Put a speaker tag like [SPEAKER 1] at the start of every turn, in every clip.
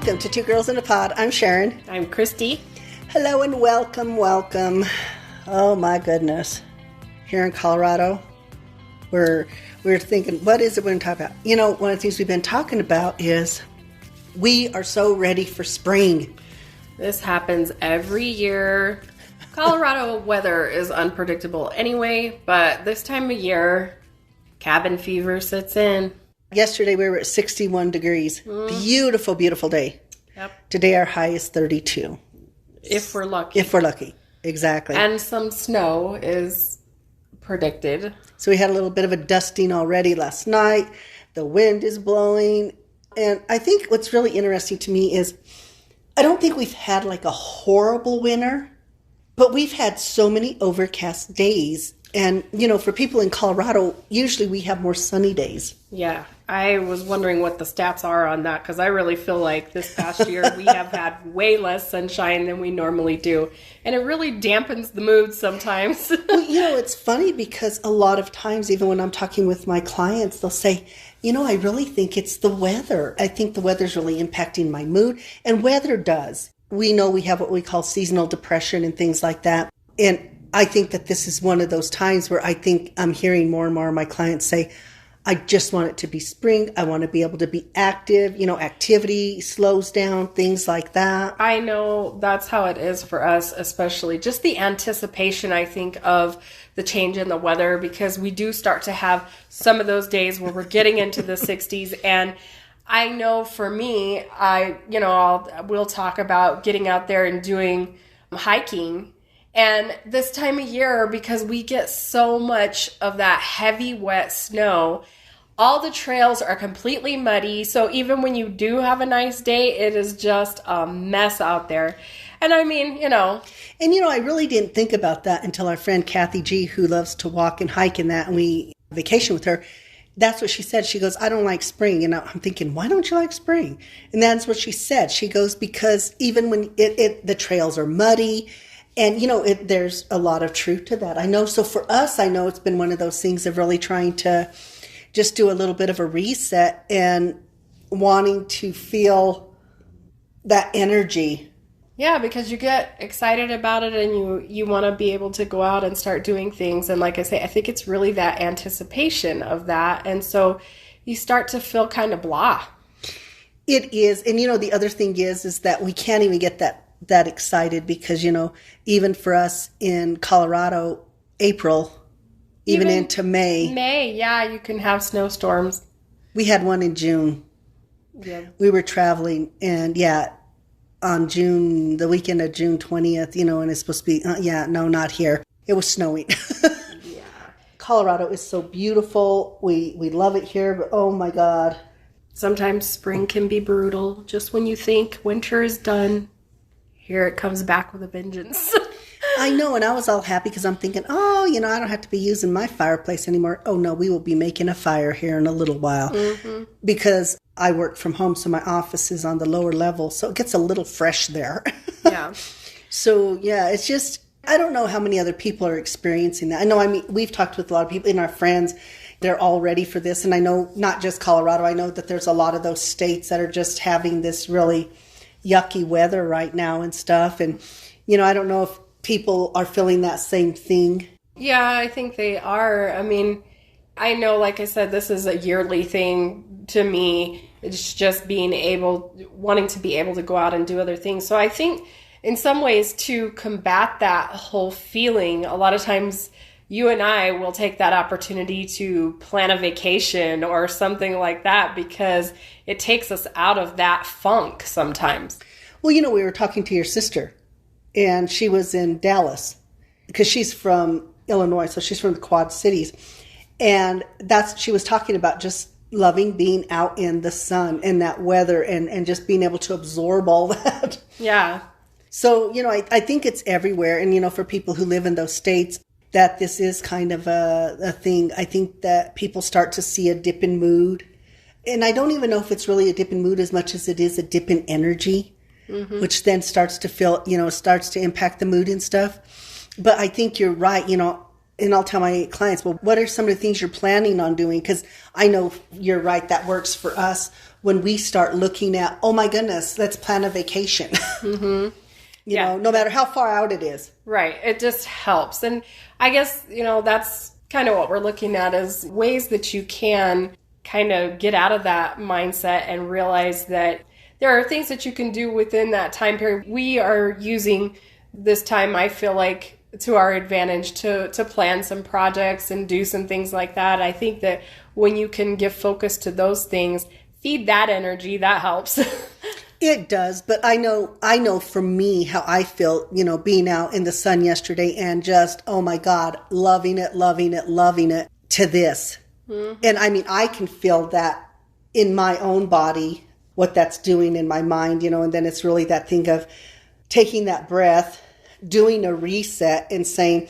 [SPEAKER 1] Welcome to Two Girls in a Pod. I'm Sharon.
[SPEAKER 2] I'm Christy.
[SPEAKER 1] Hello and welcome. Oh my goodness. Here in Colorado, we're thinking, what is it we're going to talk about? You know, one of the things we've been talking about is we are so ready for spring.
[SPEAKER 2] This happens every year. Colorado weather is unpredictable anyway, but this time of year, cabin fever sits in.
[SPEAKER 1] Yesterday we were at 61 degrees. Beautiful, beautiful day.
[SPEAKER 2] Yep.
[SPEAKER 1] Today our high is 32.
[SPEAKER 2] If we're lucky.
[SPEAKER 1] If we're lucky. Exactly.
[SPEAKER 2] And some snow is predicted.
[SPEAKER 1] So we had a little bit of a dusting already last night. The wind is blowing. And I think what's really interesting to me is I don't think we've had like a horrible winter, but we've had so many overcast days. And, you know, for people in Colorado, usually we have more sunny days.
[SPEAKER 2] Yeah. I was wondering what the stats are on that because I really feel like this past year we have had way less sunshine than we normally do. And it really dampens the mood sometimes.
[SPEAKER 1] Well, you know, it's funny because a lot of times, even when I'm talking with my clients, they'll say, you know, I really think it's the weather. I think the weather's really impacting my mood. And weather does. We know we have what we call seasonal depression and things like that. And I think that this is one of those times where I think I'm hearing more and more of my clients say, I just want it to be spring. I want to be able to be active. You know, activity slows down, things like that.
[SPEAKER 2] I know that's how it is for us, especially just the anticipation, I think, of the change in the weather, because we do start to have some of those days where we're getting into the 60s. And I know for me, we'll talk about getting out there and doing hiking. And this time of year, because we get so much of that heavy, wet snow, all the trails are completely muddy. So even when you do have a nice day, it is just a mess out there. And I mean, you know.
[SPEAKER 1] And, you know, I really didn't think about that until our friend Kathy G, who loves to walk and hike and that, and we vacation with her. That's what she said. She goes, I don't like spring. And I'm thinking, why don't you like spring? And that's what she said. She goes, because even when the trails are muddy, and, you know, there's a lot of truth to that. I know. So for us, I know it's been one of those things of really trying to just do a little bit of a reset and wanting to feel that energy.
[SPEAKER 2] Yeah, because you get excited about it and you want to be able to go out and start doing things. And like I say, I think it's really that anticipation of that. And so you start to feel kind of blah.
[SPEAKER 1] It is. And, you know, the other thing is that we can't even get that excited because, you know, even for us in Colorado, April, even into May.
[SPEAKER 2] May, yeah, you can have snowstorms.
[SPEAKER 1] We had one in June.
[SPEAKER 2] Yeah.
[SPEAKER 1] We were traveling and on the weekend of June 20th, you know, and it's supposed to be, no, not here. It was snowing.
[SPEAKER 2] Yeah.
[SPEAKER 1] Colorado is so beautiful. We love it here, but oh my God.
[SPEAKER 2] Sometimes spring can be brutal. Just when you think winter is done, here it comes back with a vengeance.
[SPEAKER 1] I know, and I was all happy because I'm thinking, oh, you know, I don't have to be using my fireplace anymore. Oh, no, we will be making a fire here in a little while because I work from home, so my office is on the lower level, so it gets a little fresh there.
[SPEAKER 2] Yeah.
[SPEAKER 1] So, yeah, it's just, I don't know how many other people are experiencing that. I know, I mean, we've talked with a lot of people, and our friends, they're all ready for this, and I know not just Colorado, I know that there's a lot of those states that are just having this really yucky weather right now and stuff, and, you know, I don't know if people are feeling that same thing.
[SPEAKER 2] Yeah, I think they are. I mean, I know, like I said, this is a yearly thing to me. It's just wanting to be able to go out and do other things. So I think in some ways to combat that whole feeling, a lot of times you and I will take that opportunity to plan a vacation or something like that because it takes us out of that funk sometimes.
[SPEAKER 1] Well, you know, we were talking to your sister. And she was in Dallas because she's from Illinois, so she's from the Quad Cities. And she was talking about just loving being out in the sun and that weather and just being able to absorb all that.
[SPEAKER 2] Yeah.
[SPEAKER 1] So, you know, I think it's everywhere. And, you know, for people who live in those states, that this is kind of a thing. I think that people start to see a dip in mood. And I don't even know if it's really a dip in mood as much as it is a dip in energy. Mm-hmm. Which then starts to impact the mood and stuff. But I think you're right. You know, And I'll tell my clients, well, what are some of the things you're planning on doing? Because I know you're right, that works for us when we start looking at, oh my goodness, let's plan a vacation. Mm-hmm. You know, no matter how far out it is.
[SPEAKER 2] Right. It just helps. And I guess, that's kind of what we're looking at is ways that you can kind of get out of that mindset and realize that there are things that you can do within that time period. We are using this time, I feel like, to our advantage to plan some projects and do some things like that. I think that when you can give focus to those things, feed that energy, that helps.
[SPEAKER 1] It does, but I know for me how I feel, being out in the sun yesterday and just, oh my God, loving it to this. Mm-hmm. And I mean, I can feel that in my own body, what that's doing in my mind, and then it's really that thing of taking that breath, doing a reset and saying,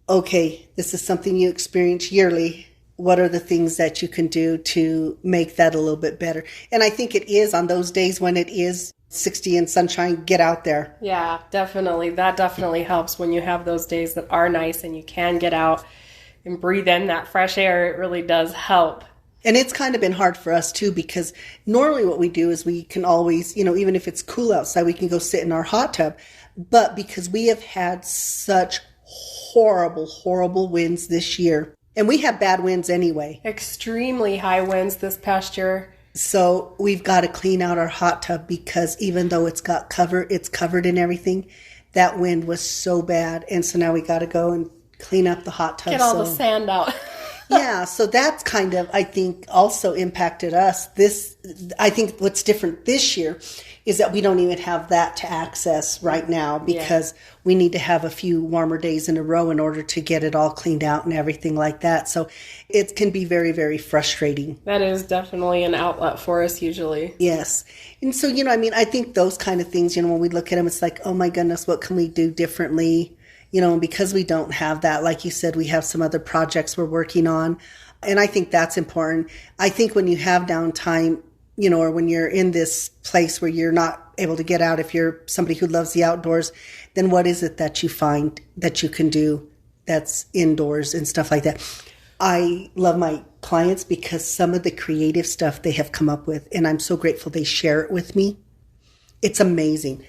[SPEAKER 1] okay, this is something you experience yearly. What are the things that you can do to make that a little bit better? And I think it is on those days when it is 60 and sunshine, get out there.
[SPEAKER 2] Yeah, definitely. That definitely helps when you have those days that are nice and you can get out and breathe in that fresh air. It really does help.
[SPEAKER 1] And it's kind of been hard for us too, because normally what we do is we can always, even if it's cool outside, we can go sit in our hot tub. But because we have had such horrible winds this year, and we have bad winds anyway.
[SPEAKER 2] Extremely high winds this past year.
[SPEAKER 1] So we've got to clean out our hot tub because even though it's covered in everything, that wind was so bad. And so now we got to go and clean up the hot tub.
[SPEAKER 2] Get all the sand out.
[SPEAKER 1] Yeah, so that's kind of, I think, also impacted us. I think what's different this year is that we don't even have that to access right now because we need to have a few warmer days in a row in order to get it all cleaned out and everything like that. So it can be very, very frustrating.
[SPEAKER 2] That is definitely an outlet for us usually.
[SPEAKER 1] Yes. And so, I think those kind of things, when we look at them, it's like, oh my goodness, what can we do differently? And because we don't have that, like you said, we have some other projects we're working on. And I think that's important. I think when you have downtime, or when you're in this place where you're not able to get out, if you're somebody who loves the outdoors, then what is it that you find that you can do that's indoors and stuff like that? I love my clients because some of the creative stuff they have come up with, and I'm so grateful they share it with me. It's amazing.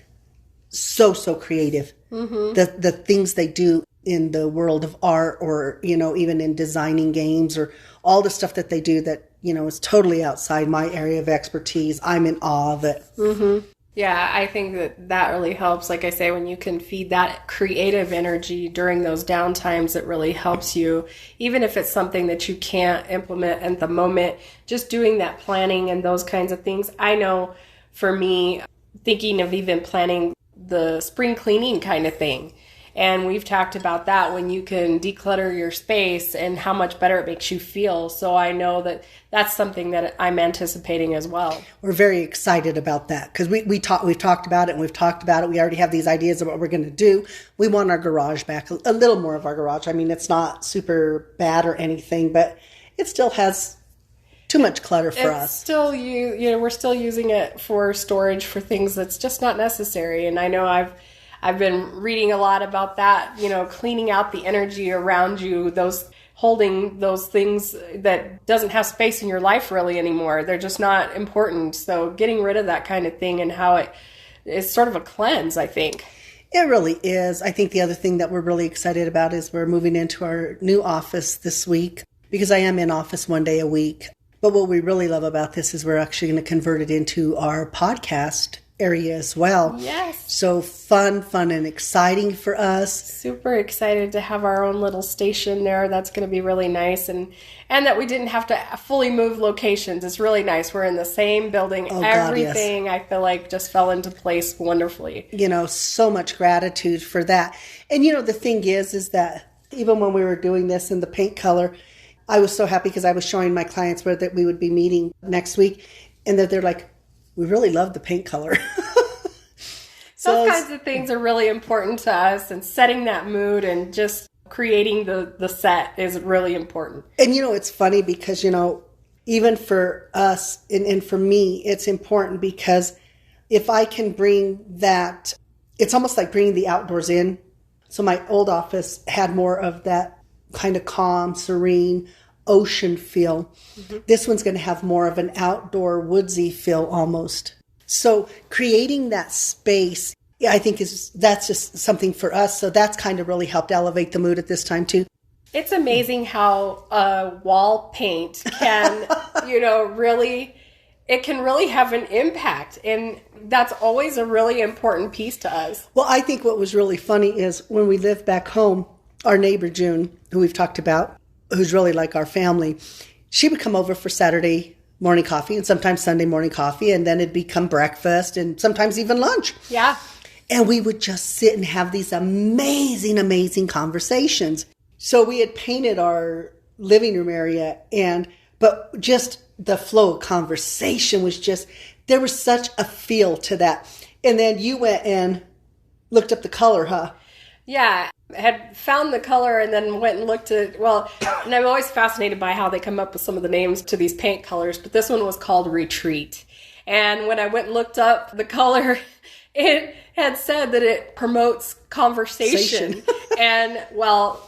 [SPEAKER 1] So creative. Mm-hmm. The things they do in the world of art or, even in designing games or all the stuff that they do that, is totally outside my area of expertise. I'm in awe of it.
[SPEAKER 2] Mm-hmm. Yeah, I think that really helps. Like I say, when you can feed that creative energy during those downtimes, it really helps you. Even if it's something that you can't implement at the moment, just doing that planning and those kinds of things. I know for me, thinking of even planning the spring cleaning kind of thing. And we've talked about that when you can declutter your space and how much better it makes you feel. So I know that that's something that I'm anticipating as well.
[SPEAKER 1] We're very excited about that because we've talked about it and we've talked about it. We already have these ideas of what we're going to do. We want our garage back, a little more of our garage. I mean, it's not super bad or anything, but it still has too much clutter for us.
[SPEAKER 2] Still, we're still using it for storage for things that's just not necessary. And I know I've been reading a lot about that, cleaning out the energy around you, holding those things that doesn't have space in your life really anymore. They're just not important. So getting rid of that kind of thing and how it is sort of a cleanse, I think.
[SPEAKER 1] It really is. I think the other thing that we're really excited about is we're moving into our new office this week because I am in office one day a week. But what we really love about this is we're actually going to convert it into our podcast area as well.
[SPEAKER 2] Yes.
[SPEAKER 1] So fun and exciting for us.
[SPEAKER 2] Super excited to have our own little station there. That's going to be really nice. And that we didn't have to fully move locations. It's really nice. We're in the same building.
[SPEAKER 1] Oh,
[SPEAKER 2] everything,
[SPEAKER 1] God, yes.
[SPEAKER 2] I feel like just fell into place wonderfully.
[SPEAKER 1] So much gratitude for that. And the thing is that even when we were doing this in the paint color, I was so happy because I was showing my clients that we would be meeting next week and that they're like, we really love the paint color.
[SPEAKER 2] Those kinds of things are really important to us, and setting that mood and just creating the set is really important.
[SPEAKER 1] And it's funny because, even for us and for me, it's important because if I can bring that, it's almost like bringing the outdoors in. So my old office had more of that kind of calm, serene, ocean feel. This one's going to have more of an outdoor, woodsy feel almost. So creating that space, I think that's just something for us. So that's kind of really helped elevate the mood at this time too.
[SPEAKER 2] It's amazing how wall paint can, really, it can really have an impact. And that's always a really important piece to us.
[SPEAKER 1] Well, I think what was really funny is when we lived back home, our neighbor June, who we've talked about, who's really like our family, she would come over for Saturday morning coffee and sometimes Sunday morning coffee, and then it'd become breakfast and sometimes even lunch.
[SPEAKER 2] Yeah.
[SPEAKER 1] And we would just sit and have these amazing, amazing conversations. So we had painted our living room area, but just the flow of conversation was just, there was such a feel to that. And then you went and looked up the color, huh?
[SPEAKER 2] Yeah, I had found the color and then went and looked at, and I'm always fascinated by how they come up with some of the names to these paint colors, but this one was called Retreat. And when I went and looked up the color, it had said that it promotes conversation. And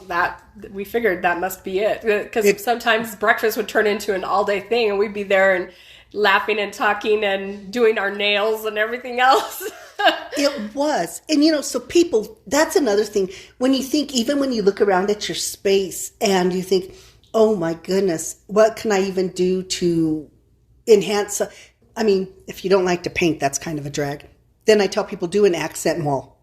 [SPEAKER 2] that we figured that must be it, because sometimes breakfast would turn into an all-day thing and we'd be there and laughing and talking and doing our nails and everything else.
[SPEAKER 1] It was. And, so people, that's another thing. When you think, even when you look around at your space and you think, oh my goodness, what can I even do to enhance? If you don't like to paint, that's kind of a drag. Then I tell people, do an accent wall.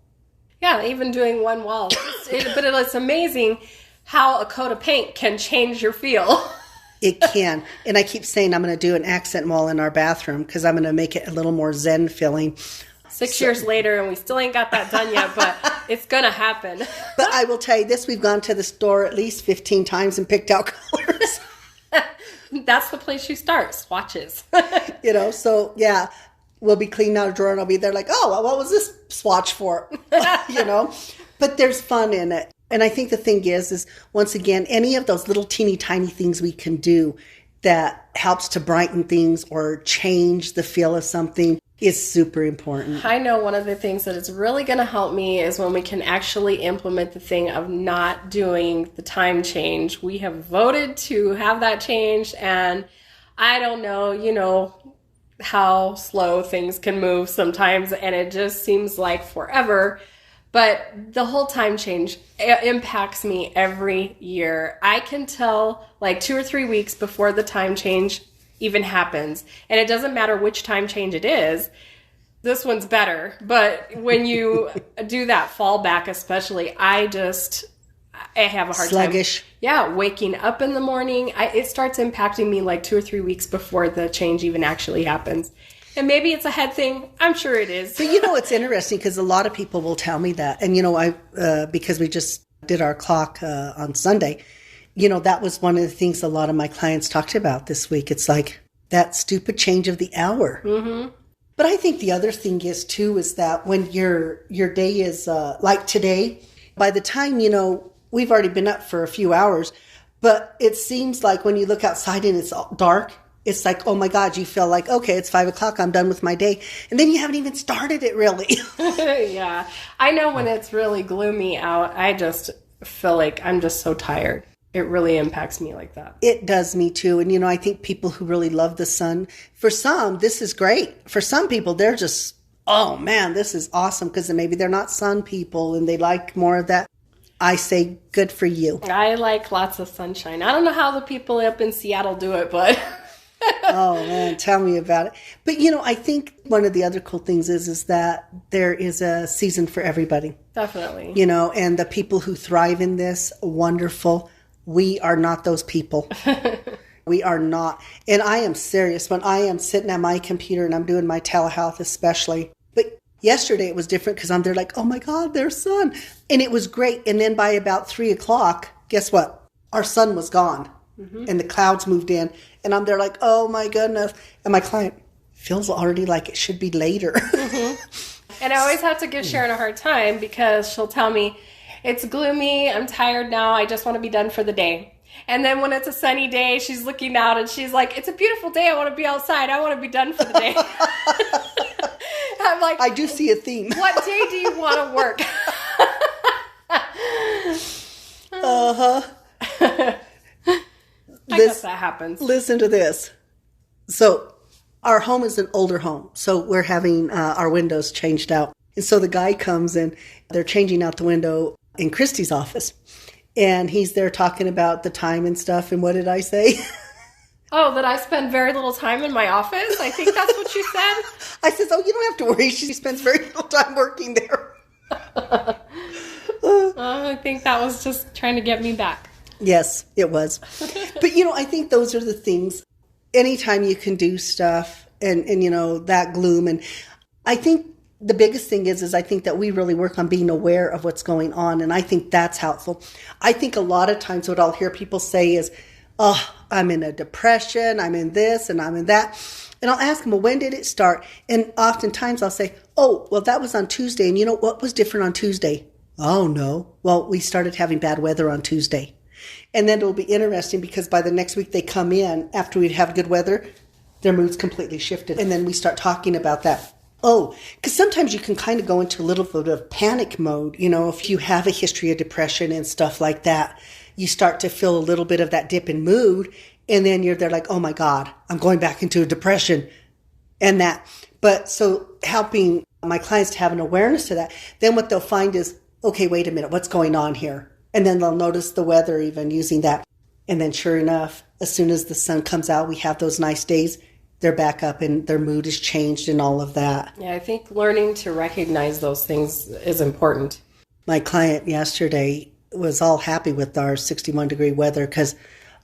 [SPEAKER 2] Yeah, even doing one wall. But it's amazing how a coat of paint can change your feel.
[SPEAKER 1] It can. And I keep saying I'm going to do an accent wall in our bathroom because I'm going to make it a little more zen feeling.
[SPEAKER 2] 6 years later, and we still ain't got that done yet, but it's going to happen.
[SPEAKER 1] But I will tell you this, we've gone to the store at least 15 times and picked out colors.
[SPEAKER 2] That's the place you start, swatches.
[SPEAKER 1] So yeah, we'll be cleaning out a drawer and I'll be there like, oh, well, what was this swatch for? But there's fun in it. And I think the thing is once again, any of those little teeny tiny things we can do that helps to brighten things or change the feel of something is super important.
[SPEAKER 2] I know one of the things that is really going to help me is when we can actually implement the thing of not doing the time change. We have voted to have that changed, and I don't know, how slow things can move sometimes, and it just seems like forever. But the whole time change impacts me every year. I can tell like 2 or 3 weeks before the time change even happens. And it doesn't matter which time change it is. This one's better. But when you do that fallback especially, I have a hard
[SPEAKER 1] sluggish.
[SPEAKER 2] time. Yeah, waking up in the morning. It starts impacting me like 2 or 3 weeks before the change even actually happens. And maybe it's a head thing. I'm sure it is.
[SPEAKER 1] But it's interesting because a lot of people will tell me that. And, because we just did our clock on Sunday, that was one of the things a lot of my clients talked about this week. It's like that stupid change of the hour. Mm-hmm. But I think the other thing is that when your day is like today, by the time, we've already been up for a few hours, but it seems like when you look outside and it's dark, it's like, oh my God, you feel like, okay, it's 5:00. I'm done with my day. And then you haven't even started it really.
[SPEAKER 2] Yeah. I know when it's really gloomy out, I just feel like I'm just so tired. It really impacts me like that.
[SPEAKER 1] It does me too. And, I think people who really love the sun, for some, this is great. For some people, they're just, oh man, this is awesome. Because maybe they're not sun people and they like more of that. I say good for you.
[SPEAKER 2] I like lots of sunshine. I don't know how the people up in Seattle do it, but...
[SPEAKER 1] Oh man, tell me about it. But I think one of the other cool things is that there is a season for everybody.
[SPEAKER 2] Definitely.
[SPEAKER 1] And the people who thrive in this, wonderful. We are not those people. We are not. And I am serious. When I am sitting at my computer and I'm doing my telehealth especially. But yesterday it was different because I'm there like, oh my God, there's sun. And it was great. And then by about 3:00, guess what? Our sun was gone. Mm-hmm. And the clouds moved in. And I'm there like, oh my goodness. And my client feels already like it should be later.
[SPEAKER 2] Mm-hmm. And I always have to give Sharon a hard time because she'll tell me, it's gloomy, I'm tired now, I just want to be done for the day. And then when it's a sunny day, she's looking out and she's like, it's a beautiful day, I want to be outside, I want to be done for the day. I'm like,
[SPEAKER 1] I do see a theme.
[SPEAKER 2] What day do you want to work?
[SPEAKER 1] Uh-huh.
[SPEAKER 2] I guess that happens.
[SPEAKER 1] Listen to this. So our home is an older home. So we're having our windows changed out. And so the guy comes and they're changing out the window in Christy's office. And he's there talking about the time and stuff. And what did I say?
[SPEAKER 2] Oh, that I spend very little time in my office? I think that's what you said.
[SPEAKER 1] I says, oh, you don't have to worry. She spends very little time working there.
[SPEAKER 2] I think that was just trying to get me back.
[SPEAKER 1] Yes, it was. But, I think those are the things. Anytime you can do stuff and that gloom. And I think the biggest thing is I think that we really work on being aware of what's going on. And I think that's helpful. I think a lot of times what I'll hear people say is, oh, I'm in a depression, I'm in this and I'm in that. And I'll ask them, well, when did it start? And oftentimes I'll say, oh, well, that was on Tuesday. And what was different on Tuesday? Oh, no. Well, we started having bad weather on Tuesday. And then it'll be interesting because by the next week they come in after we have good weather, their mood's completely shifted. And then we start talking about that. Oh, because sometimes you can kind of go into a little bit of panic mode. If you have a history of depression and stuff like that, you start to feel a little bit of that dip in mood. And then they're like, oh my God, I'm going back into a depression and that. But so helping my clients to have an awareness to that, then what they'll find is, okay, wait a minute, what's going on here? And then they'll notice the weather even using that. And then sure enough, as soon as the sun comes out, we have those nice days, they're back up and their mood is changed and all of that.
[SPEAKER 2] Yeah, I think learning to recognize those things is important.
[SPEAKER 1] My client yesterday was all happy with our 61-degree weather because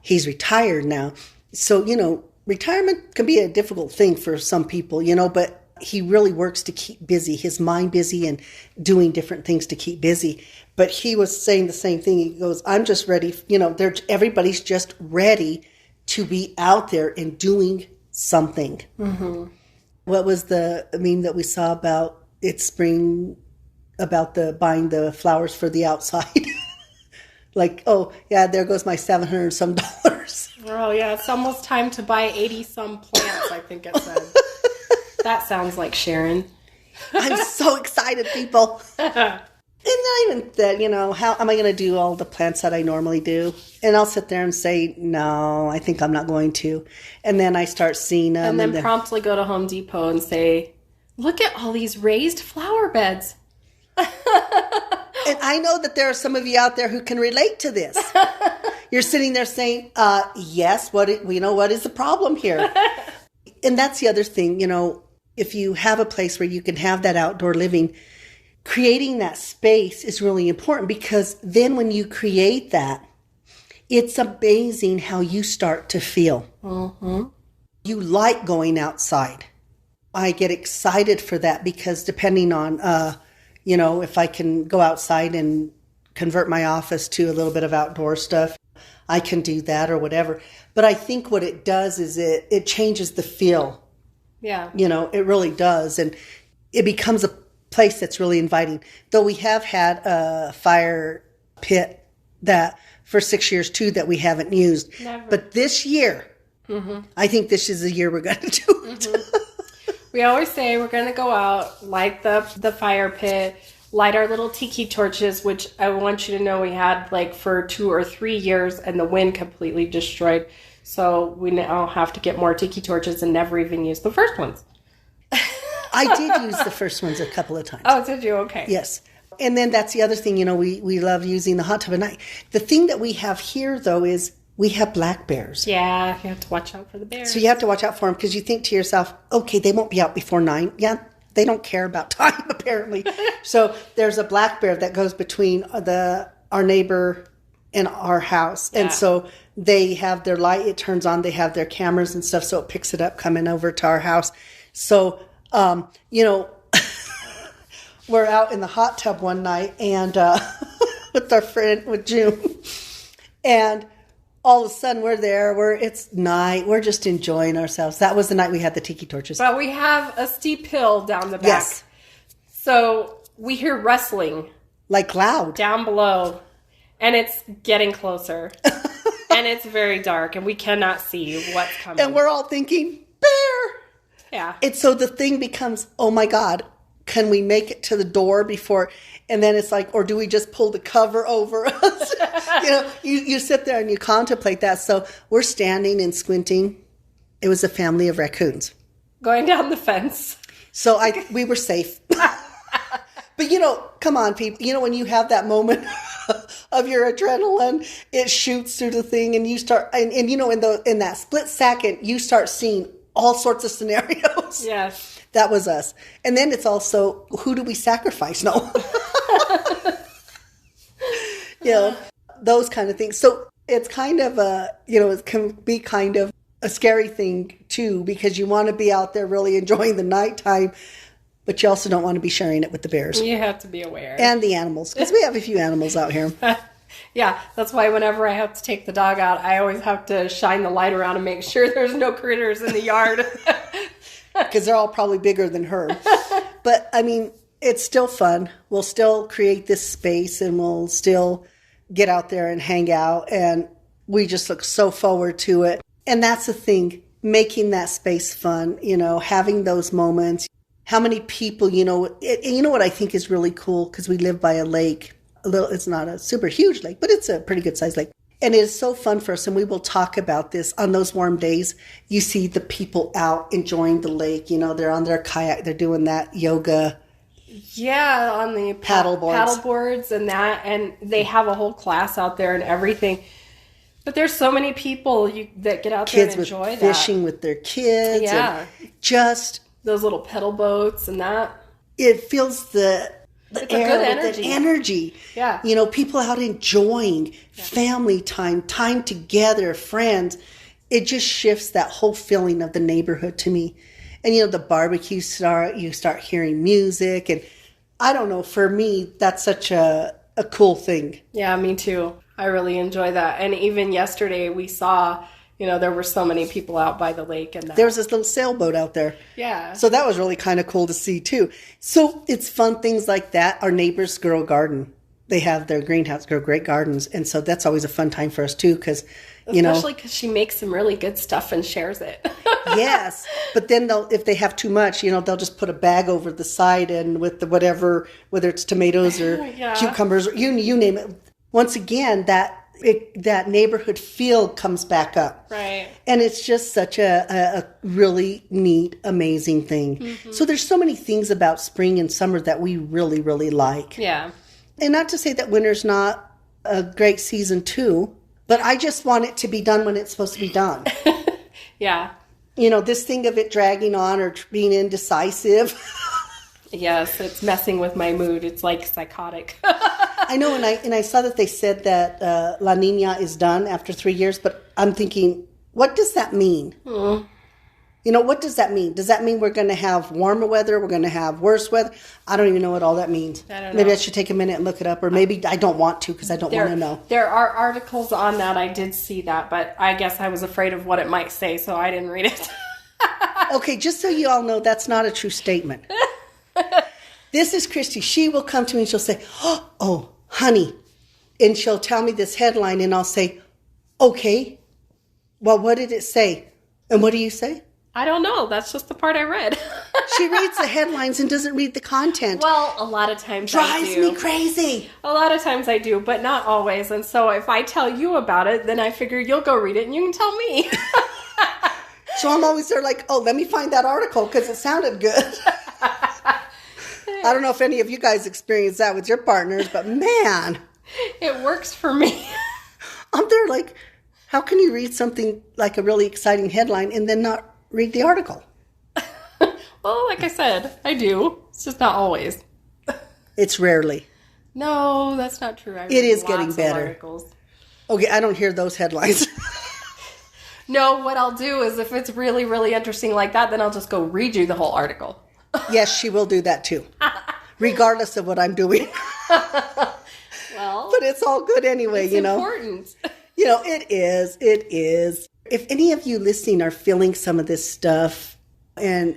[SPEAKER 1] he's retired now. So, retirement can be a difficult thing for some people, but he really works to keep busy, his mind busy and doing different things to keep busy. But he was saying the same thing. He goes, I'm just ready. Everybody's just ready to be out there and doing something. Mm-hmm. What was the meme that we saw about it's spring, about the buying the flowers for the outside? Like, oh, yeah, there goes my $700 some.
[SPEAKER 2] Oh, yeah, it's almost time to buy 80 some plants, I think it said. That sounds like Sharon.
[SPEAKER 1] I'm so excited, people. And not even that, how am I going to do all the plants that I normally do? And I'll sit there and say, no, I think I'm not going to. And then I start seeing them.
[SPEAKER 2] And then promptly go to Home Depot and say, look at all these raised flower beds.
[SPEAKER 1] And I know that there are some of you out there who can relate to this. You're sitting there saying, yes, what is the problem here? And that's the other thing, if you have a place where you can have that outdoor living, creating that space is really important because then when you create that, it's amazing how you start to feel. Mm-hmm. You like going outside. I get excited for that because depending on, if I can go outside and convert my office to a little bit of outdoor stuff, I can do that or whatever. But I think what it does is it changes the feel.
[SPEAKER 2] Yeah.
[SPEAKER 1] It really does. And it becomes a place that's really inviting. Though we have had a fire pit that for 6 years too that we haven't used.
[SPEAKER 2] Never.
[SPEAKER 1] But this year, mm-hmm. I think this is the year we're going to do it.
[SPEAKER 2] Mm-hmm. We always say we're going to go out, light the fire pit, light our little tiki torches, which I want you to know we had for 2 or 3 years and the wind completely destroyed. So we now have to get more tiki torches and never even use the first ones.
[SPEAKER 1] I did use the first ones a couple of times.
[SPEAKER 2] Oh, did you? Okay.
[SPEAKER 1] Yes. And then that's the other thing, we love using the hot tub at night. The thing that we have here, though, is we have black bears.
[SPEAKER 2] Yeah, you have to watch out for the bears.
[SPEAKER 1] So you have to watch out for them because you think to yourself, okay, they won't be out before 9. Yeah, they don't care about time, apparently. So there's a black bear that goes between our neighbor and our house. Yeah. And so they have their light, it turns on, they have their cameras and stuff, so it picks it up coming over to our house. So, we're out in the hot tub one night and with our friend, with June. And all of a sudden we're there, it's night, we're just enjoying ourselves. That was the night we had the tiki torches.
[SPEAKER 2] But we have a steep hill down the back.
[SPEAKER 1] Yes.
[SPEAKER 2] So we hear rustling.
[SPEAKER 1] Like loud.
[SPEAKER 2] Down below. And it's getting closer. And it's very dark and we cannot see what's coming.
[SPEAKER 1] And we're all thinking, bear!
[SPEAKER 2] Yeah.
[SPEAKER 1] So the thing becomes, oh my God, can we make it to the door before? And then it's like, or do we just pull the cover over us? You sit there and you contemplate that. So we're standing and squinting. It was a family of raccoons.
[SPEAKER 2] Going down the fence.
[SPEAKER 1] So we were safe. But, come on, people. When you have that moment of your adrenaline, it shoots through the thing and you start, and in that split second, you start seeing all sorts of scenarios.
[SPEAKER 2] Yes.
[SPEAKER 1] That was us. And then it's also, who do we sacrifice? No. Those kind of things. So it's kind of it can be kind of a scary thing too, because you want to be out there really enjoying the nighttime, but you also don't want to be sharing it with the bears.
[SPEAKER 2] You have to be aware.
[SPEAKER 1] And the animals, because we have a few animals out here.
[SPEAKER 2] Yeah, that's why whenever I have to take the dog out, I always have to shine the light around and make sure there's no critters in the yard.
[SPEAKER 1] Because they're all probably bigger than her. But, I mean, it's still fun. We'll still create this space and we'll still get out there and hang out. And we just look so forward to it. And that's the thing, making that space fun, having those moments. How many people, what I think is really cool, because we live by a lake. It's not a super huge lake, but it's a pretty good sized lake. And it is so fun for us, and we will talk about this. On those warm days, you see the people out enjoying the lake. They're on their kayak, they're doing that yoga.
[SPEAKER 2] Yeah, on the paddle boards and that, and they have a whole class out there and everything. But there's so many people that get out there and enjoy that.
[SPEAKER 1] Fishing with their kids.
[SPEAKER 2] Yeah.
[SPEAKER 1] And just
[SPEAKER 2] those little pedal boats and that.
[SPEAKER 1] It feels the air
[SPEAKER 2] with
[SPEAKER 1] the energy.
[SPEAKER 2] Yeah.
[SPEAKER 1] People out enjoying family time together, friends. It just shifts that whole feeling of the neighborhood to me. And, the barbecue you start hearing music. And I don't know, for me, that's such a cool thing.
[SPEAKER 2] Yeah, me too. I really enjoy that. And even yesterday we saw, there were so many people out by the lake. And
[SPEAKER 1] there was this little sailboat out there.
[SPEAKER 2] Yeah.
[SPEAKER 1] So that was really kind of cool to see too. So it's fun things like that. Our neighbors grow a garden. They have their greenhouse, grow great gardens. And so that's always a fun time for us too, because,
[SPEAKER 2] especially because she makes some really good stuff and shares it.
[SPEAKER 1] Yes. But then if they have too much, they'll just put a bag over the side and with the whatever, whether it's tomatoes or cucumbers, or you name it. Once again, that neighborhood feel comes back up.
[SPEAKER 2] Right.
[SPEAKER 1] And it's just such a really neat, amazing thing. Mm-hmm. So there's so many things about spring and summer that we really, really like.
[SPEAKER 2] Yeah.
[SPEAKER 1] And not to say that winter's not a great season too, but I just want it to be done when it's supposed to be done.
[SPEAKER 2] Yeah.
[SPEAKER 1] This thing of it dragging on or being indecisive.
[SPEAKER 2] Yes, it's messing with my mood. It's like psychotic.
[SPEAKER 1] I know, and I saw that they said that La Niña is done after 3 years, but I'm thinking, what does that mean?
[SPEAKER 2] Mm.
[SPEAKER 1] What does that mean? Does that mean we're going to have warmer weather? We're going to have worse weather? I don't even know what all that means.
[SPEAKER 2] I don't know.
[SPEAKER 1] Maybe I should take a minute and look it up, or maybe I don't want to because I don't want to know.
[SPEAKER 2] There are articles on that. I did see that, but I guess I was afraid of what it might say, so I didn't read it.
[SPEAKER 1] Okay, just so you all know, that's not a true statement. This is Christy. She will come to me and she'll say, oh, honey. And she'll tell me this headline and I'll say, okay, well, what did it say? And what do you say?
[SPEAKER 2] I don't know. That's just the part I read.
[SPEAKER 1] She reads the headlines and doesn't read the content.
[SPEAKER 2] Well, a lot of times
[SPEAKER 1] Drives me crazy.
[SPEAKER 2] A lot of times I do, but not always. And so if I tell you about it, then I figure you'll go read it and you can tell me.
[SPEAKER 1] So I'm always there like, oh, let me find that article because it sounded good. I don't know if any of you guys experience that with your partners, but man.
[SPEAKER 2] It works for me.
[SPEAKER 1] I'm there like, how can you read something like a really exciting headline and then not read the article?
[SPEAKER 2] Well, like I said, I do. It's just not always.
[SPEAKER 1] It's rarely.
[SPEAKER 2] No, that's not true. I read
[SPEAKER 1] it is
[SPEAKER 2] lots
[SPEAKER 1] getting better.
[SPEAKER 2] Of articles.
[SPEAKER 1] Okay, I don't hear those headlines.
[SPEAKER 2] No, what I'll do is if it's really, really interesting like that, then I'll just go read you the whole article.
[SPEAKER 1] Yes, she will do that too, regardless of what I'm doing.
[SPEAKER 2] Well,
[SPEAKER 1] but it's all good anyway,
[SPEAKER 2] it's important.
[SPEAKER 1] It is. It is. If any of you listening are feeling some of this stuff and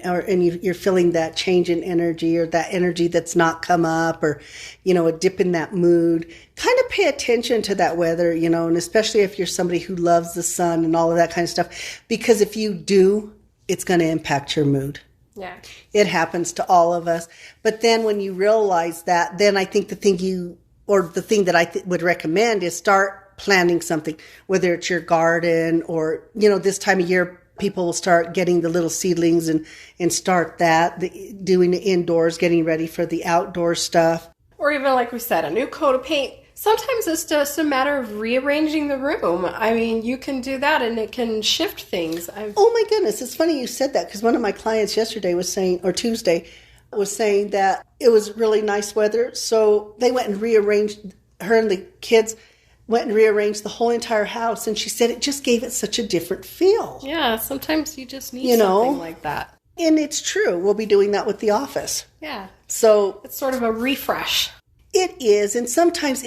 [SPEAKER 1] you're feeling that change in energy or that energy that's not come up or, a dip in that mood, kind of pay attention to that weather, and especially if you're somebody who loves the sun and all of that kind of stuff, because if you do, it's going to impact your mood.
[SPEAKER 2] Yeah.
[SPEAKER 1] It happens to all of us. But then when you realize that, then I think the thing that I would recommend is start planning something, whether it's your garden or, this time of year, people will start getting the little seedlings and start doing the indoors, getting ready for the outdoor stuff.
[SPEAKER 2] Or even, like we said, a new coat of paint. Sometimes it's just a matter of rearranging the room. I mean, you can do that and it can shift things.
[SPEAKER 1] Oh my goodness, it's funny you said that because one of my clients yesterday Tuesday was saying that it was really nice weather. So they went and rearranged, her and the kids went and rearranged the whole entire house. And she said it just gave it such a different feel.
[SPEAKER 2] Yeah, sometimes you just need something like that.
[SPEAKER 1] And it's true. We'll be doing that with the office.
[SPEAKER 2] Yeah.
[SPEAKER 1] So
[SPEAKER 2] it's sort of a refresh.
[SPEAKER 1] It is. And sometimes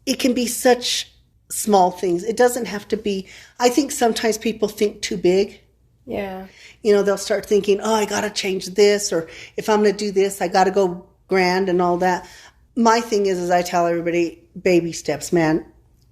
[SPEAKER 1] it can be such small things. It doesn't have to be. I think sometimes people think too big.
[SPEAKER 2] Yeah.
[SPEAKER 1] They'll start thinking, oh, I got to change this. Or if I'm going to do this, I got to go grand and all that. My thing is I tell everybody, baby steps, man.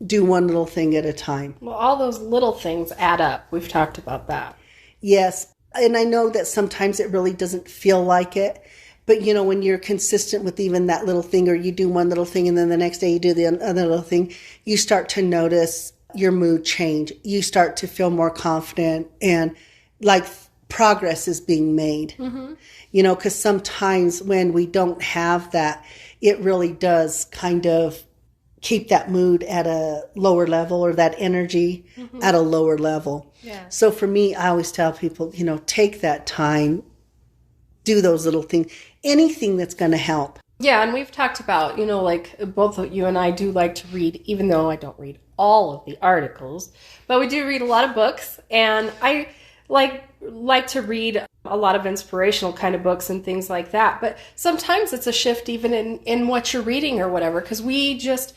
[SPEAKER 1] Do one little thing at a time.
[SPEAKER 2] Well, all those little things add up. We've talked about that.
[SPEAKER 1] Yes. And I know that sometimes it really doesn't feel like it. But, when you're consistent with even that little thing, or you do one little thing and then the next day you do the other little thing, you start to notice your mood change. You start to feel more confident and like progress is being made. Mm-hmm. Because sometimes when we don't have that, it really does kind of keep that mood at a lower level, or that energy at a lower level.
[SPEAKER 2] Yeah.
[SPEAKER 1] So for me, I always tell people, take that time, do those little things, anything that's going to help.
[SPEAKER 2] Yeah, and we've talked about, like both of you and I do like to read, even though I don't read all of the articles, but we do read a lot of books, and I like to read a lot of inspirational kind of books and things like that. But sometimes it's a shift even in what you're reading or whatever, because we just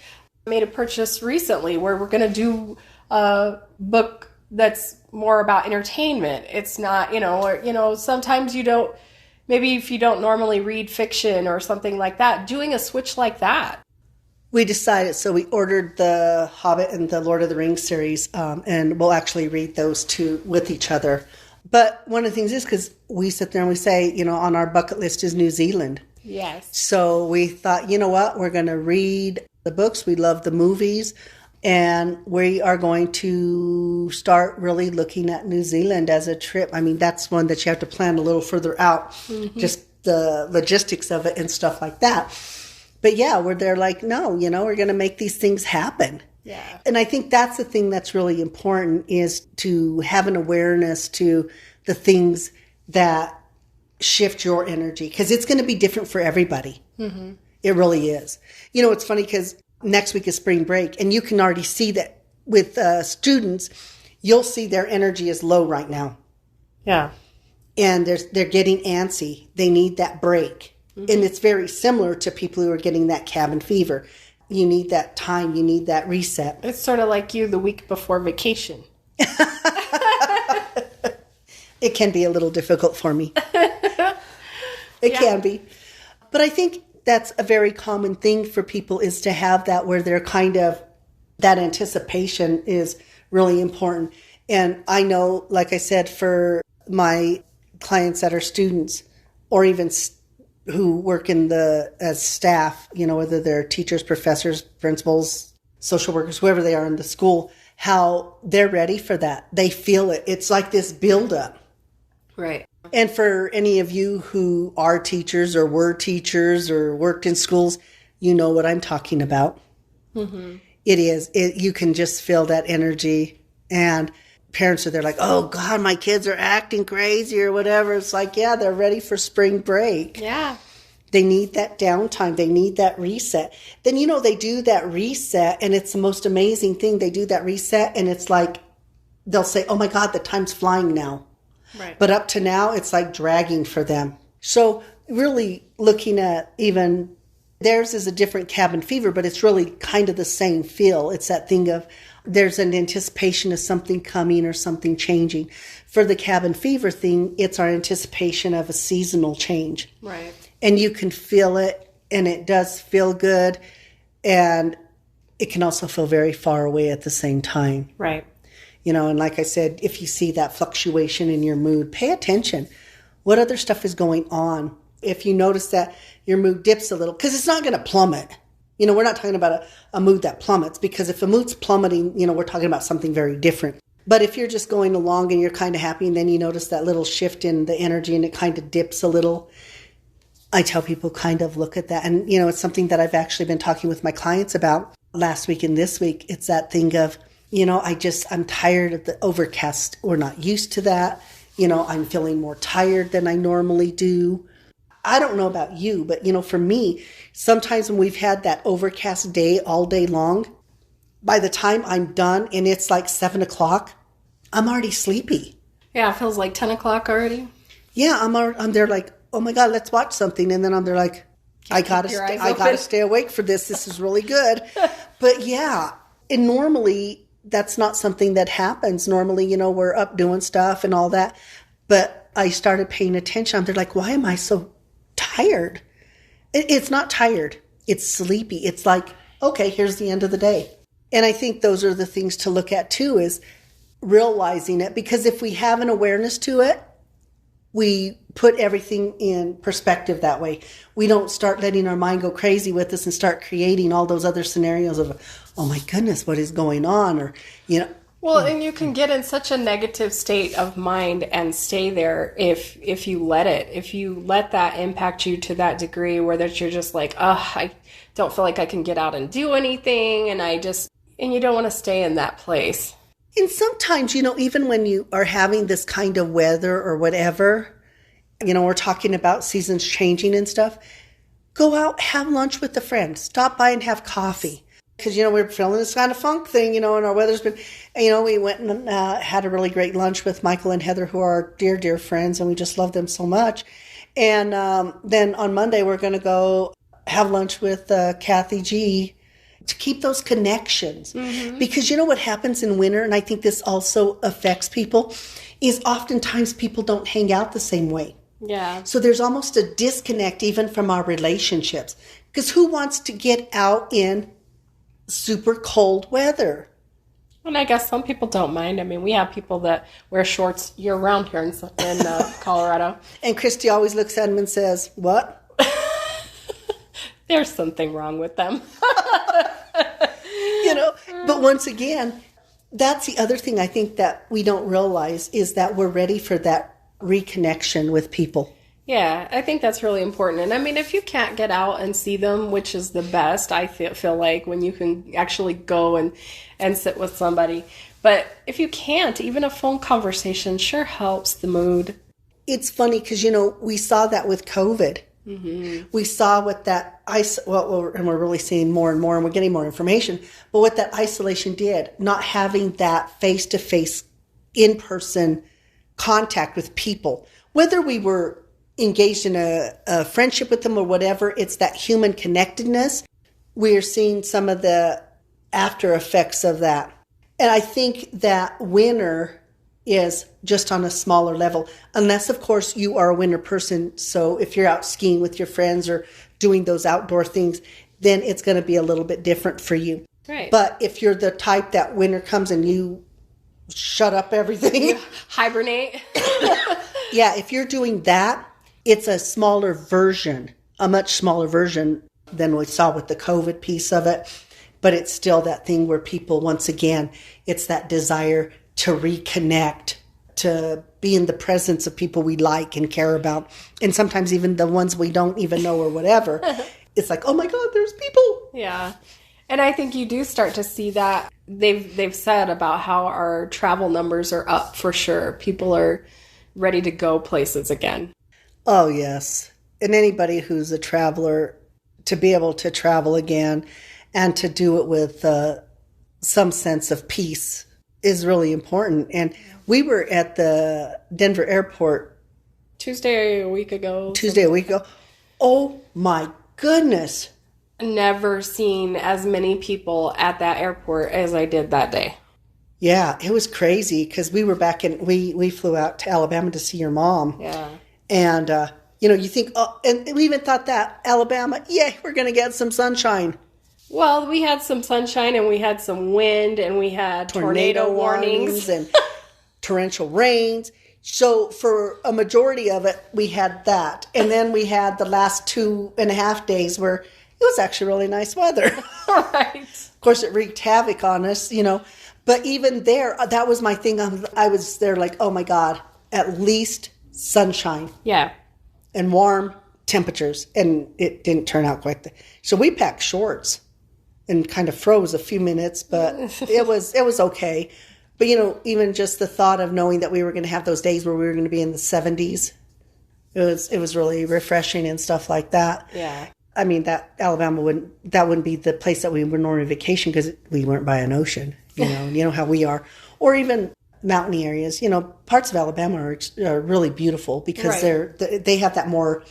[SPEAKER 2] made a purchase recently where we're going to do a book that's more about entertainment. It's not, sometimes you don't, maybe if you don't normally read fiction or something like that, doing a switch like that.
[SPEAKER 1] We decided, so we ordered the Hobbit and the Lord of the Rings series, and we'll actually read those two with each other. But one of the things is because we sit there and we say, on our bucket list is New Zealand.
[SPEAKER 2] Yes.
[SPEAKER 1] So we thought, you know what, we're going to read the books. We love the movies. And we are going to start really looking at New Zealand as a trip. I mean, that's one that you have to plan a little further out, just the logistics of it and stuff like that. But yeah, they're like, no, we're going to make these things happen.
[SPEAKER 2] Yeah.
[SPEAKER 1] And I think that's the thing that's really important, is to have an awareness to the things that shift your energy, because it's going to be different for everybody. Mm-hmm. It really is. It's funny because next week is spring break, and you can already see that with students, you'll see their energy is low right now.
[SPEAKER 2] Yeah.
[SPEAKER 1] And they're getting antsy. They need that break. Mm-hmm. And it's very similar to people who are getting that cabin fever. You need that time. You need that reset.
[SPEAKER 2] It's sort of like you the week before vacation.
[SPEAKER 1] It can be a little difficult for me. It can be. But I think that's a very common thing for people, is to have that where they're kind of, that anticipation is really important. And I know, like I said, for my clients that are students, or even who work as staff, whether they're teachers, professors, principals, social workers, whoever they are in the school, how they're ready for that. They feel it. It's like this buildup.
[SPEAKER 2] Right.
[SPEAKER 1] And for any of you who are teachers or were teachers or worked in schools, you know what I'm talking about. Mm-hmm. It is. You can just feel that energy. And parents are there like, oh, God, my kids are acting crazy or whatever. It's like, yeah, they're ready for spring break.
[SPEAKER 2] Yeah.
[SPEAKER 1] They need that downtime. They need that reset. Then, they do that reset, and it's the most amazing thing. They do that reset, and it's like, they'll say, oh, my God, the time's flying now.
[SPEAKER 2] Right.
[SPEAKER 1] But up to now, it's like dragging for them. So really looking at even theirs is a different cabin fever, but it's really kind of the same feel. It's that thing of there's an anticipation of something coming or something changing. For the cabin fever thing, it's our anticipation of a seasonal change.
[SPEAKER 2] Right.
[SPEAKER 1] And you can feel it, and it does feel good. And it can also feel very far away at the same time.
[SPEAKER 2] Right.
[SPEAKER 1] And like I said, if you see that fluctuation in your mood, pay attention. What other stuff is going on? If you notice that your mood dips a little, because it's not going to plummet. We're not talking about a mood that plummets, because if a mood's plummeting, we're talking about something very different. But if you're just going along and you're kind of happy and then you notice that little shift in the energy and it kind of dips a little, I tell people kind of look at that. And, it's something that I've actually been talking with my clients about last week and this week. It's that thing of, I'm tired of the overcast. We're not used to that. I'm feeling more tired than I normally do. I don't know about you, but, for me, sometimes when we've had that overcast day all day long, by the time I'm done and it's like 7 o'clock, I'm already sleepy.
[SPEAKER 2] Yeah, it feels like 10 o'clock already.
[SPEAKER 1] Yeah, I'm there like, oh my God, let's watch something. And then I'm there like, I gotta stay awake for this. This is really good. But yeah, and normally that's not something that happens. Normally, we're up doing stuff and all that. But I started paying attention. I'm there like, why am I so tired? It's not tired. It's sleepy. It's like, okay, here's the end of the day. And I think those are the things to look at too, is realizing it. Because if we have an awareness to it, we put everything in perspective that way. We don't start letting our mind go crazy with us and start creating all those other scenarios of, oh my goodness, what is going on? Or,
[SPEAKER 2] Well, and you can get in such a negative state of mind and stay there if you let it. If you let that impact you to that degree where that you're just like, I don't feel like I can get out and do anything, and you don't want to stay in that place.
[SPEAKER 1] And sometimes, even when you are having this kind of weather or whatever, we're talking about seasons changing and stuff, go out, have lunch with a friend, stop by and have coffee. Because, we're feeling this kind of funk thing, and our weather's been, we went and had a really great lunch with Michael and Heather, who are our dear, dear friends, and we just love them so much. And then on Monday, we're going to go have lunch with Kathy G to keep those connections. Mm-hmm. Because what happens in winter, and I think this also affects people, is oftentimes people don't hang out the same way.
[SPEAKER 2] Yeah.
[SPEAKER 1] So there's almost a disconnect even from our relationships. Because who wants to get out in super cold weather?
[SPEAKER 2] And I guess some people don't mind. I mean, we have people that wear shorts year-round here in Colorado.
[SPEAKER 1] And Christy always looks at them and says, what?
[SPEAKER 2] There's something wrong with them.
[SPEAKER 1] But once again, that's the other thing I think that we don't realize, is that we're ready for that reconnection with people.
[SPEAKER 2] Yeah, I think that's really important. And I mean, if you can't get out and see them, which is the best, I feel like, when you can actually go and sit with somebody. But if you can't, even a phone conversation sure helps the mood.
[SPEAKER 1] It's funny because, we saw that with COVID. Mm-hmm. We saw what that and we're really seeing more and more, and we're getting more information, but what that isolation did, not having that face-to-face, in-person contact with people, whether we were engaged in a friendship with them or whatever, it's that human connectedness. We are seeing some of the after effects of that. And I think that winter is just on a smaller level, unless, of course, you are a winter person. So if you're out skiing with your friends or doing those outdoor things, then it's going to be a little bit different for you.
[SPEAKER 2] Right.
[SPEAKER 1] But if you're the type that winter comes and you shut up everything,
[SPEAKER 2] you hibernate.
[SPEAKER 1] Yeah, if you're doing that, it's a smaller version, a much smaller version than we saw with the COVID piece of it. But it's still that thing where people, once again, it's that desire to reconnect, to be in the presence of people we like and care about. And sometimes even the ones we don't even know or whatever. It's like, oh my God, there's people.
[SPEAKER 2] Yeah. And I think you do start to see that. They've said about how our travel numbers are up for sure. People are ready to go places again.
[SPEAKER 1] Oh, yes. And anybody who's a traveler, to be able to travel again and to do it with some sense of peace is really important. And we were at the Denver airport
[SPEAKER 2] Tuesday a week ago.
[SPEAKER 1] Oh my goodness.
[SPEAKER 2] Never seen as many people at that airport as I did that day.
[SPEAKER 1] Yeah, it was crazy because we were we flew out to Alabama to see your mom.
[SPEAKER 2] Yeah.
[SPEAKER 1] And, you think, and we even thought that Alabama, we're going to get some sunshine.
[SPEAKER 2] Well, we had some sunshine and we had some wind and we had tornado warnings
[SPEAKER 1] and torrential rains. So for a majority of it, we had that. And then we had the last 2.5 days where it was actually really nice weather.
[SPEAKER 2] Right.
[SPEAKER 1] Of course, it wreaked havoc on us, But even there, that was my thing. I was there like, oh my God, at least sunshine.
[SPEAKER 2] Yeah.
[SPEAKER 1] And warm temperatures. And it didn't turn out quite so we packed shorts and kind of froze a few minutes, but it was okay. But, even just the thought of knowing that we were going to have those days where we were going to be in the 70s, it was really refreshing and stuff like that.
[SPEAKER 2] Yeah.
[SPEAKER 1] I mean, that Alabama wouldn't be the place that we would normally vacation because we weren't by an ocean, you know how we are. Or even mountain areas, parts of Alabama are really beautiful because they have that more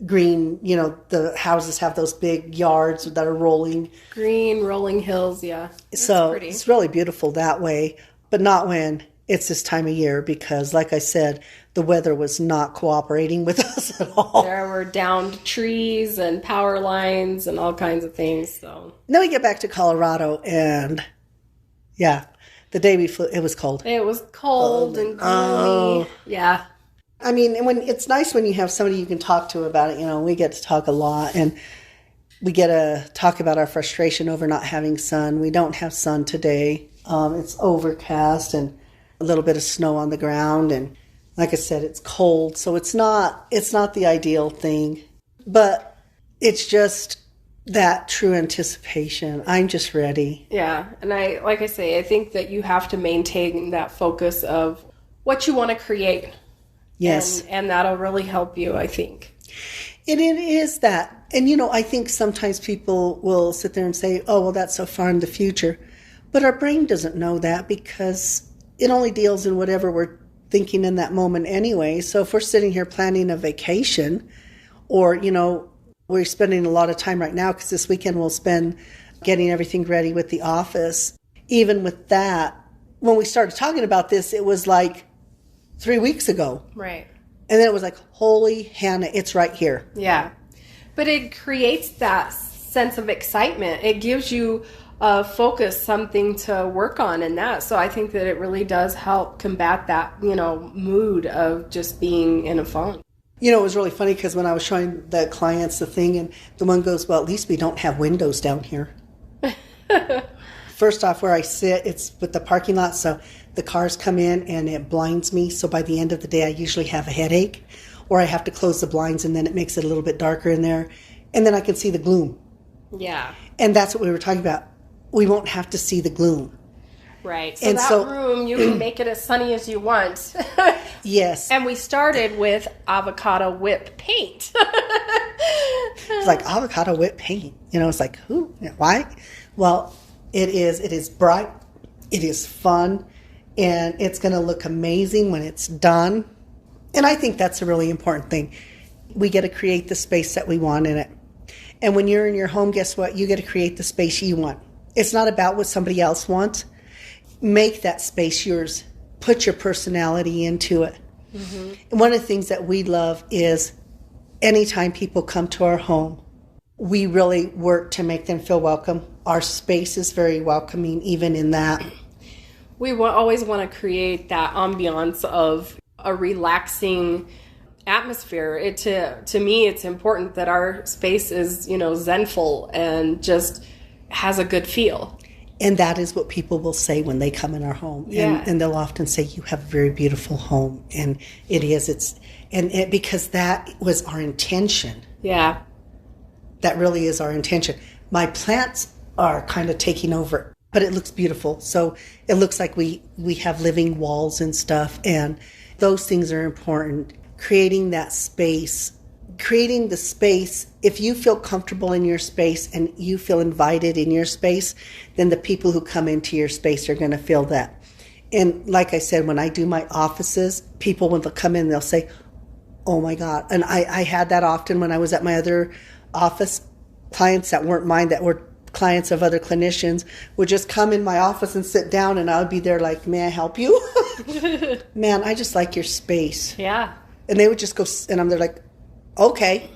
[SPEAKER 1] green, the houses have those big yards that are rolling.
[SPEAKER 2] Green, rolling hills, yeah.
[SPEAKER 1] So
[SPEAKER 2] pretty.
[SPEAKER 1] It's really beautiful that way, but not when it's this time of year because, like I said, the weather was not cooperating with us at all.
[SPEAKER 2] There were downed trees and power lines and all kinds of things. So
[SPEAKER 1] then we get back to Colorado, and the day we flew, it was cold.
[SPEAKER 2] It was cold and gloomy. Yeah.
[SPEAKER 1] I mean, it's nice when you have somebody you can talk to about it. We get to talk a lot, and we get to talk about our frustration over not having sun. We don't have sun today. It's overcast and a little bit of snow on the ground, and like I said, it's cold, so it's not the ideal thing, but it's just that true anticipation. I'm just ready.
[SPEAKER 2] Yeah, and I think that you have to maintain that focus of what you want to create.
[SPEAKER 1] Yes,
[SPEAKER 2] and that'll really help you, I think.
[SPEAKER 1] And it is that, and I think sometimes people will sit there and say, "Oh, well, that's so far in the future," but our brain doesn't know that because it only deals in whatever we're thinking in that moment anyway. So if we're sitting here planning a vacation, or we're spending a lot of time right now because this weekend we'll spend getting everything ready with the office. Even with that, when we started talking about this, it was like 3 weeks ago.
[SPEAKER 2] Right.
[SPEAKER 1] And then it was like, holy Hannah, it's right here.
[SPEAKER 2] Yeah. But it creates that sense of excitement. It gives you a focus, something to work on in that. So I think that it really does help combat that, mood of just being in a funk.
[SPEAKER 1] It was really funny because when I was showing the clients the thing, and the one goes, well, at least we don't have windows down here. First off, where I sit, it's with the parking lot, so the cars come in and it blinds me. So by the end of the day, I usually have a headache, or I have to close the blinds, and then it makes it a little bit darker in there. And then I can see the gloom.
[SPEAKER 2] Yeah.
[SPEAKER 1] And that's what we were talking about. We won't have to see the gloom.
[SPEAKER 2] Right. So room, you can make it as sunny as you want.
[SPEAKER 1] Yes.
[SPEAKER 2] And we started with avocado whip paint.
[SPEAKER 1] It's like avocado whip paint. It's like, who? Why? Well, it is bright. It is fun. And it's going to look amazing when it's done. And I think that's a really important thing. We get to create the space that we want in it. And when you're in your home, guess what? You get to create the space you want. It's not about what somebody else wants. Make that space yours. Put your personality into it. Mm-hmm. And one of the things that we love is anytime people come to our home, we really work to make them feel welcome. Our space is very welcoming, even in that.
[SPEAKER 2] We always want to create that ambiance of a relaxing atmosphere. To me, it's important that our space is, zenful and just has a good feel.
[SPEAKER 1] And that is what people will say when they come in our home.
[SPEAKER 2] Yeah.
[SPEAKER 1] And they'll often say, you have a very beautiful home. And it is. Because that was our intention.
[SPEAKER 2] Yeah.
[SPEAKER 1] That really is our intention. My plants are kind of taking over, but it looks beautiful. So it looks like we have living walls and stuff. And those things are important. Creating that space. Creating the space, if you feel comfortable in your space and you feel invited in your space, then the people who come into your space are going to feel that. And like I said, when I do my offices, people, when they'll come in, they'll say, oh my God. And I had that often when I was at my other office. Clients that weren't mine, that were clients of other clinicians, would just come in my office and sit down, and I would be there like, may I help you? Man, I just like your space.
[SPEAKER 2] Yeah.
[SPEAKER 1] And they would just go, and I'm there like, okay.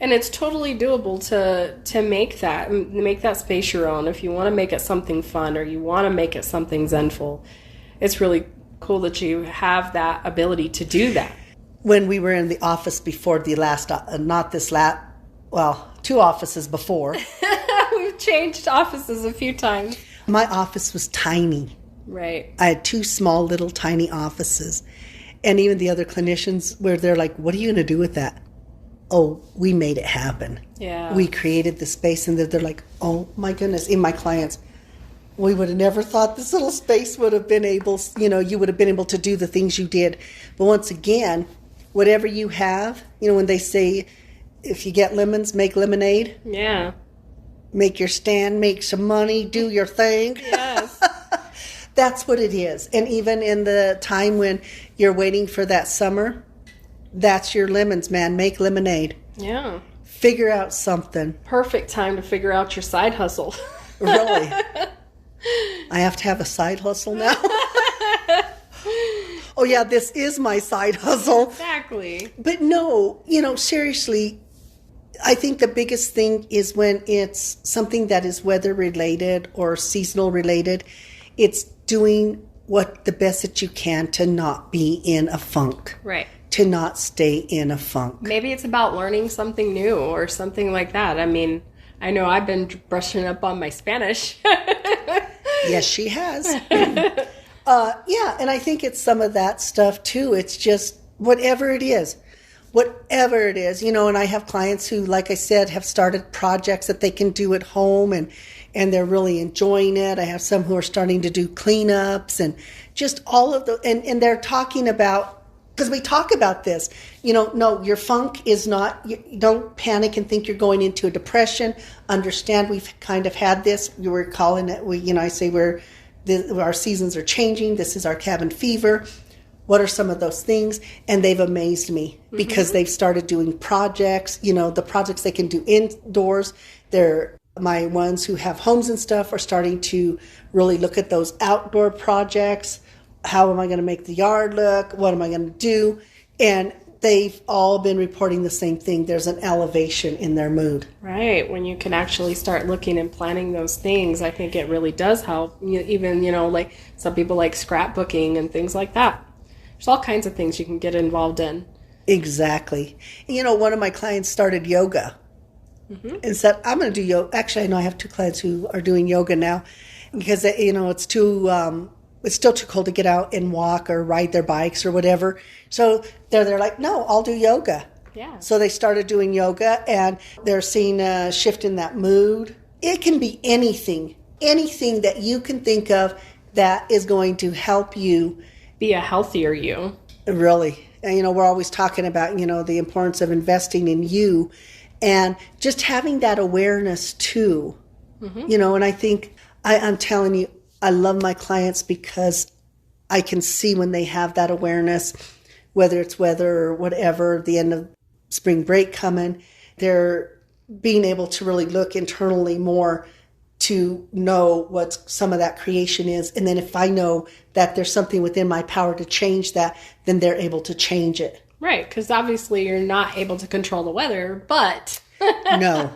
[SPEAKER 2] And it's totally doable to make that space your own. If you want to make it something fun or you want to make it something zenful, it's really Cool that you have that ability to do that.
[SPEAKER 1] When we were in the office before the last, two offices before.
[SPEAKER 2] We've changed offices a few times.
[SPEAKER 1] My office was tiny.
[SPEAKER 2] Right.
[SPEAKER 1] I had two small little tiny offices. And even the other clinicians where they're like, what are you going to do with that? Oh, we made it happen.
[SPEAKER 2] Yeah.
[SPEAKER 1] We created the space, and they're like, oh my goodness. In my clients, we would have never thought this little space would have been able, you would have been able to do the things you did. But once again, whatever you have, when they say, if you get lemons, make lemonade.
[SPEAKER 2] Yeah.
[SPEAKER 1] Make your stand, make some money, do your thing.
[SPEAKER 2] Yes.
[SPEAKER 1] That's what it is. And even in the time when you're waiting for that summer, that's your lemons, man. Make lemonade.
[SPEAKER 2] Yeah.
[SPEAKER 1] Figure out something.
[SPEAKER 2] Perfect time to figure out your side hustle.
[SPEAKER 1] Really? I have to have a side hustle now? Oh, yeah, this is my side hustle.
[SPEAKER 2] Exactly.
[SPEAKER 1] But no, seriously, I think the biggest thing is when it's something that is weather related or seasonal related, it's doing what the best that you can to not be in a funk.
[SPEAKER 2] Right.
[SPEAKER 1] To not stay in a funk.
[SPEAKER 2] Maybe it's about learning something new or something like that. I mean, I know I've been brushing up on my Spanish.
[SPEAKER 1] Yes, she has. Yeah, and I think it's some of that stuff too. It's just whatever it is, and I have clients who, like I said, have started projects that they can do at home and they're really enjoying it. I have some who are starting to do cleanups and just all of the, and they're talking about, because we talk about this, no, your funk is not, don't panic and think you're going into a depression. Understand we've kind of had this, we're calling it, I say our seasons are changing. This is our cabin fever. What are some of those things? And they've amazed me because they've started doing projects, the projects they can do indoors. They're my ones who have homes and stuff are starting to really look at those outdoor projects. How am I going to make the yard look? What am I going to do? And they've all been reporting the same thing. There's an elevation in their mood.
[SPEAKER 2] Right. When you can actually start looking and planning those things, I think it really does help. Even, like some people like scrapbooking and things like that. There's all kinds of things you can get involved in. Exactly.
[SPEAKER 1] One of my clients started yoga and said, I'm going to do yoga. Actually, I know I have two clients who are doing yoga now because, it's still too cold to get out and walk or ride their bikes or whatever. So they're like, no, I'll do yoga.
[SPEAKER 2] Yeah.
[SPEAKER 1] So they started doing yoga and they're seeing a shift in that mood. It can be anything that you can think of that is going to help you
[SPEAKER 2] be a healthier you.
[SPEAKER 1] Really. And, we're always talking about, the importance of investing in you and just having that awareness too. And I think I'm telling you, I love my clients because I can see when they have that awareness, whether it's weather or whatever, the end of spring break coming, they're being able to really look internally more to know what some of that creation is. And then if I know that there's something within my power to change that, then they're able to change it.
[SPEAKER 2] Right, because obviously you're not able to control the weather, but
[SPEAKER 1] No.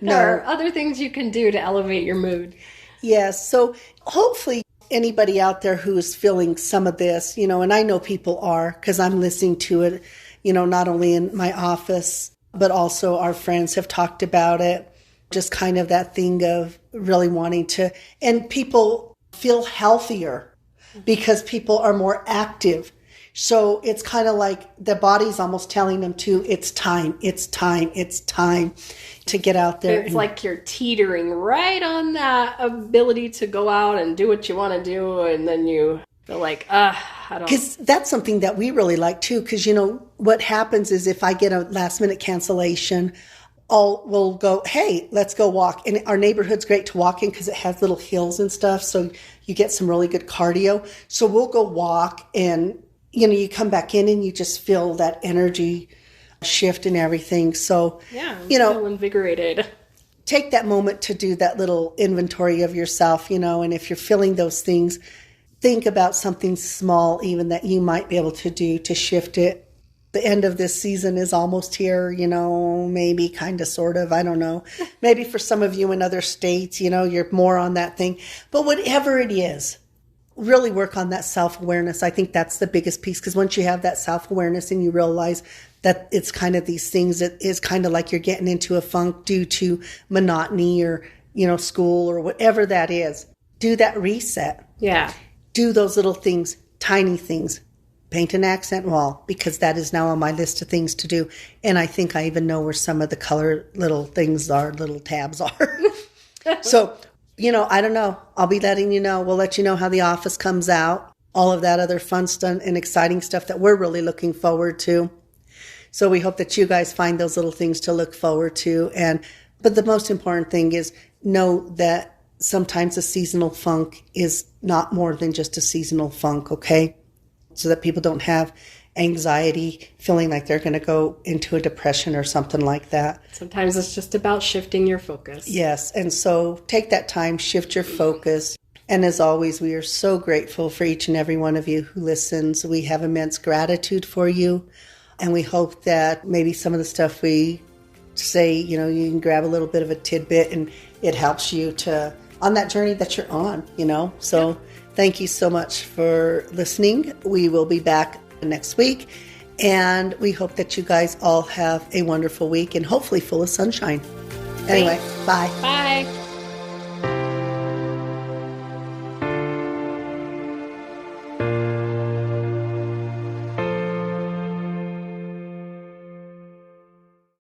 [SPEAKER 2] There are other things you can do to elevate your mood.
[SPEAKER 1] Yes. So hopefully anybody out there who is feeling some of this, and I know people are because I'm listening to it, not only in my office, but also our friends have talked about it. Just kind of that thing of really wanting to, and people feel healthier because people are more active. So it's kind of like the body's almost telling them it's time to get out there.
[SPEAKER 2] It's like you're teetering right on that ability to go out and do what you want to do. And then you feel like, I don't.
[SPEAKER 1] Because that's something that we really like too. Because, what happens is if I get a last minute cancellation, we'll go, hey, let's go walk. And our neighborhood's great to walk in because it has little hills and stuff. So you get some really good cardio. So we'll go walk and, you come back in and you just feel that energy shift and everything. So,
[SPEAKER 2] feel invigorated.
[SPEAKER 1] Take that moment to do that little inventory of yourself, and if you're feeling those things, think about something small even that you might be able to do to shift it. The end of this season is almost here, maybe kind of, sort of, I don't know. Maybe for some of you in other states, you're more on that thing. But whatever it is, really work on that self-awareness. I think that's the biggest piece, because once you have that self-awareness and you realize that it's kind of these things that is kind of like you're getting into a funk due to monotony or, school or whatever that is, do that reset.
[SPEAKER 2] Yeah.
[SPEAKER 1] Do those little things, tiny things. Paint an accent wall, because that is now on my list of things to do. And I think I even know where some of the color little things are, little tabs are. So, I don't know. I'll be letting you know. We'll let you know how The Office comes out. All of that other fun stuff and exciting stuff that we're really looking forward to. So we hope that you guys find those little things to look forward to. But the most important thing is know that sometimes a seasonal funk is not more than just a seasonal funk, okay? So that people don't have anxiety, feeling like they're going to go into a depression or something like that.
[SPEAKER 2] Sometimes it's just about shifting your focus.
[SPEAKER 1] Yes, and so take that time, shift your focus. And as always, we are so grateful for each and every one of you who listens. We have immense gratitude for you. And we hope that maybe some of the stuff we say, you can grab a little bit of a tidbit and it helps you on that journey that you're on, So thank you so much for listening. We will be back next week. And we hope that you guys all have a wonderful week and hopefully full of sunshine. Anyway, bye.
[SPEAKER 2] Bye.